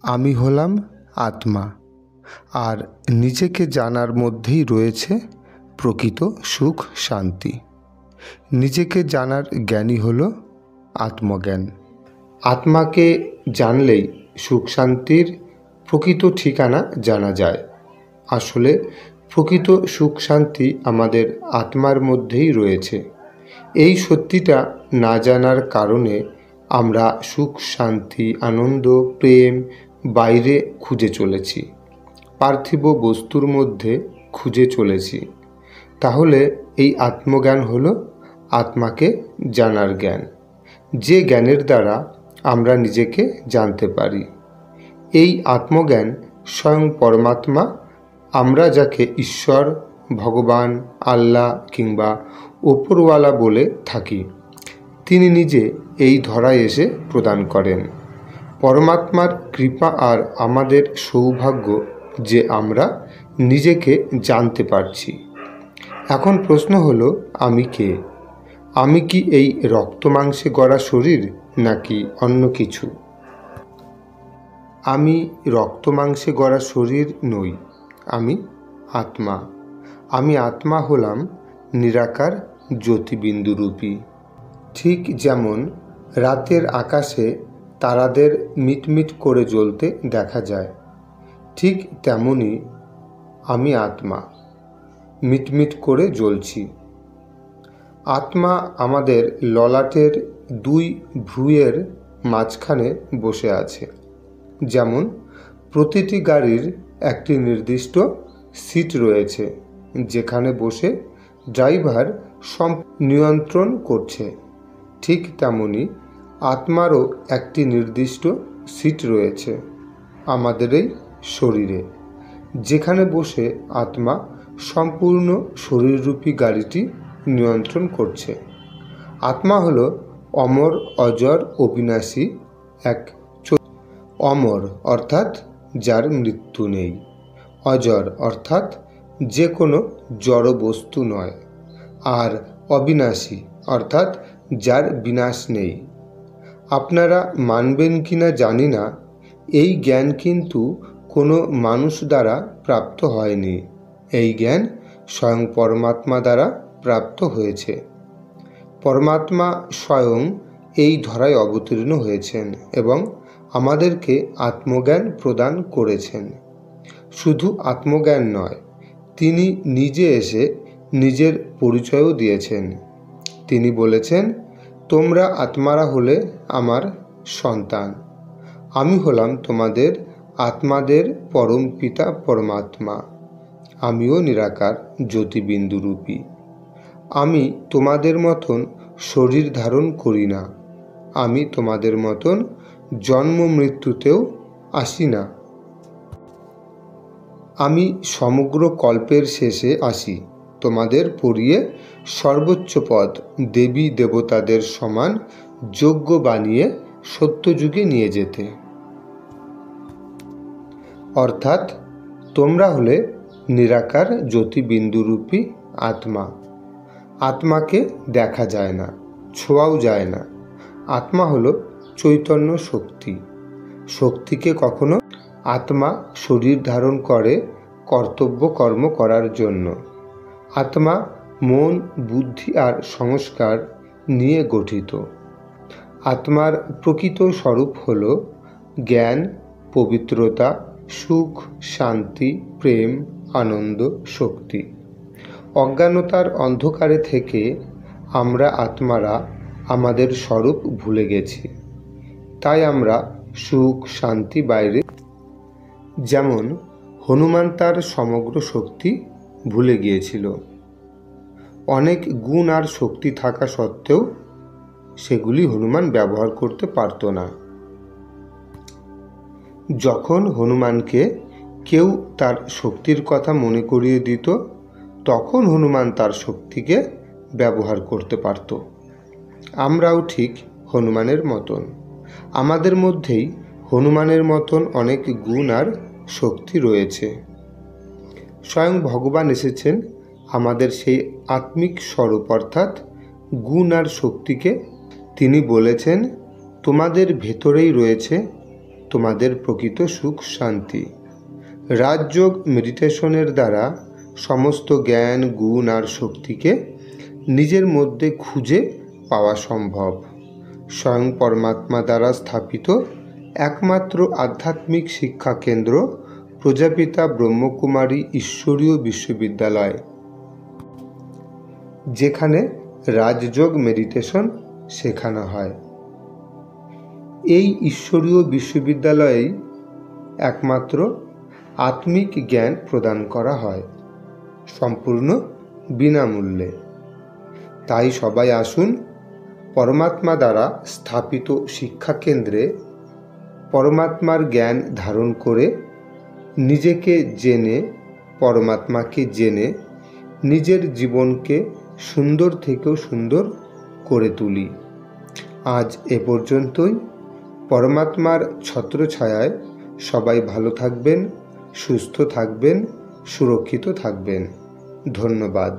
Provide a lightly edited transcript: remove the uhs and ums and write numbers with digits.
আমি হলাম আত্মা, আর নিজেকে জানার মধ্যেই রয়েছে প্রকৃত সুখ শান্তি। নিজেকে জানার জ্ঞানই হলো আত্মজ্ঞান। আত্মাকে জানলেই সুখ শান্তির প্রকৃত ঠিকানা জানা যায়। আসলে প্রকৃত সুখ শান্তি আমাদের আত্মার মধ্যেই রয়েছে। এই সত্যিটা না জানার কারণে আমরা সুখ শান্তি আনন্দ প্রেম বাইরে খুঁজে চলেছি, পার্থিব বস্তুর মধ্যে খুঁজে চলেছি। তাহলে এই আত্মজ্ঞান হলো আত্মাকে জানার জ্ঞান, যে জ্ঞানের দ্বারা আমরা নিজেকে জানতে পারি। এই আত্মজ্ঞান স্বয়ং পরমাত্মা, আমরা যাকে ঈশ্বর, ভগবান, আল্লাহ কিংবা ওপরওয়ালা বলে থাকি, তিনি নিজে এই ধরায় এসে প্রদান করেন। পরমাত্মার কৃপা আর আমাদের সৌভাগ্য যে আমরা নিজেকে জানতে পারছি। এখন প্রশ্ন হলো, আমি কে? আমি কি এই রক্ত মাংসে গড়া শরীর নাকি অন্য কিছু? আমি রক্ত মাংসে গড়া শরীর নই, আমি আত্মা। আমি আত্মা হলাম নিরাকার জ্যোতিবিন্দুরূপী। ঠিক যেমন রাতের আকাশে তারাদের মিটমিট করে জ্বলতে দেখা যায়, ঠিক তেমনি আমি আত্মা, মিটমিট করে জ্বলছি। আত্মা আমাদের ললাটের দুই ভ্রুয়ের মাঝখানে বসে আছে। যেমন প্রতিটি গাড়ির একটি নির্দিষ্ট সিট রয়েছে, যেখানে বসে ড্রাইভার নিয়ন্ত্রণ করছে, ঠিক তেমনি আত্মারও একটি নির্দিষ্ট সিট রয়েছে আমাদের এই শরীরে, যেখানে বসে আত্মা সম্পূর্ণ শরীররূপী গাড়িটি নিয়ন্ত্রণ করছে। আত্মা হলো অমর, অজর, অবিনাশী এক। অমর অর্থাৎ যার মৃত্যু নেই, অজর অর্থাৎ যে কোনো জড় বস্তু নয়, আর অবিনাশী অর্থাৎ যার বিনাশ নেই। আপনারা মানবেন কিনা জানি না, এই জ্ঞান কিন্তু কোনো মানুষ দ্বারা প্রাপ্ত হয়নি। এই জ্ঞান স্বয়ং পরমাত্মা দ্বারা প্রাপ্ত হয়েছে। পরমাত্মা স্বয়ং এই ধরায় অবতীর্ণ হয়েছেন এবং আমাদেরকে আত্মজ্ঞান প্রদান করেছেন। শুধু আত্মজ্ঞান নয়, তিনি নিজে এসে নিজের পরিচয়ও দিয়েছেন। তিনি বলেছেন, তোমরা আত্মারা হলে আমার সন্তান। আমি হলাম তোমাদের আত্মাদের পরম পিতা পরমাত্মা। আমিও নিরাকার জ্যোতিবিন্দুরূপী। আমি তোমাদের মতন শরীর ধারণ করি না। আমি তোমাদের মতন জন্ম মৃত্যুতেও আসি না। আমি সমগ্র কল্পের শেষে আসি, তোমাদের পরিয়ে সর্বোচ্চ পদ দেবী দেবতাদের সমান যোগ্য বানিয়ে সত্যযুগে নিয়ে যেতে। অর্থাৎ তোমরা হলে নিরাকার জ্যোতিবিন্দুরূপী আত্মা। আত্মাকে দেখা যায় না, ছোঁয়াও যায় না। আত্মা হলো চৈতন্য শক্তি। শক্তিকে কখনো আত্মা শরীর ধারণ করে কর্তব্য কর্ম করার জন্য। আত্মা মন, বুদ্ধি আর সংস্কার নিয়ে গঠিত। আত্মার প্রকৃত স্বরূপ হল জ্ঞান, পবিত্রতা, সুখ, শান্তি, প্রেম, আনন্দ, শক্তি। অজ্ঞানতার অন্ধকারে থেকে আমরা আত্মারা আমাদের স্বরূপ ভুলে গেছি। তাই আমরা সুখ শান্তি বাইরে। যেমন হনুমান তার সমগ্র শক্তি ভুলে গিয়েছিল। অনেক গুণ আর শক্তি থাকা সত্ত্বেও সেগুলি হনুমান ব্যবহার করতে পারত না। যখন হনুমানকে কেউ তার শক্তির কথা মনে করিয়ে দিত, তখন হনুমান তার শক্তিকে ব্যবহার করতে পারত। আমরাও ঠিক হনুমানের মতন। আমাদের মধ্যেই হনুমানের মতন অনেক গুণ আর শক্তি রয়েছে। স্বয়ং ভগবান এসেছেন আমাদের সেই আত্মিক স্বরূপ অর্থাৎ গুণ আর শক্তিকে। তিনি বলেছেন, তোমাদের ভেতরেই রয়েছে তোমাদের প্রকৃত সুখ শান্তি। রাজযোগ মেডিটেশনের দ্বারা সমস্ত জ্ঞান, গুণ আর শক্তিকে নিজের মধ্যে খুঁজে পাওয়া সম্ভব। স্বয়ং পরমাত্মা দ্বারা স্থাপিত একমাত্র আধ্যাত্মিক শিক্ষা কেন্দ্র প্রজাপিতা ব্রহ্মকুমারী ঈশ্বরীয় বিশ্ববিদ্যালয়, যেখানে রাজযোগ মেডিটেশন শেখানো হয়। এই ঈশ্বরীয় বিশ্ববিদ্যালয়েই একমাত্র আত্মিক জ্ঞান প্রদান করা হয়, সম্পূর্ণ বিনামূল্যে। তাই সবাই আসুন, পরমাত্মা দ্বারা স্থাপিত শিক্ষা কেন্দ্রে পরমাত্মার জ্ঞান ধারণ করে নিজেকে জেনে, পরমাত্মাকে জেনে নিজের জীবনকে সুন্দর থেকেও সুন্দর করে তুলি। আজ এ পর্যন্তই। পরমাত্মার ছত্রছায়ায় সবাই ভালো থাকবেন, সুস্থ থাকবেন, সুরক্ষিত থাকবেন। ধন্যবাদ।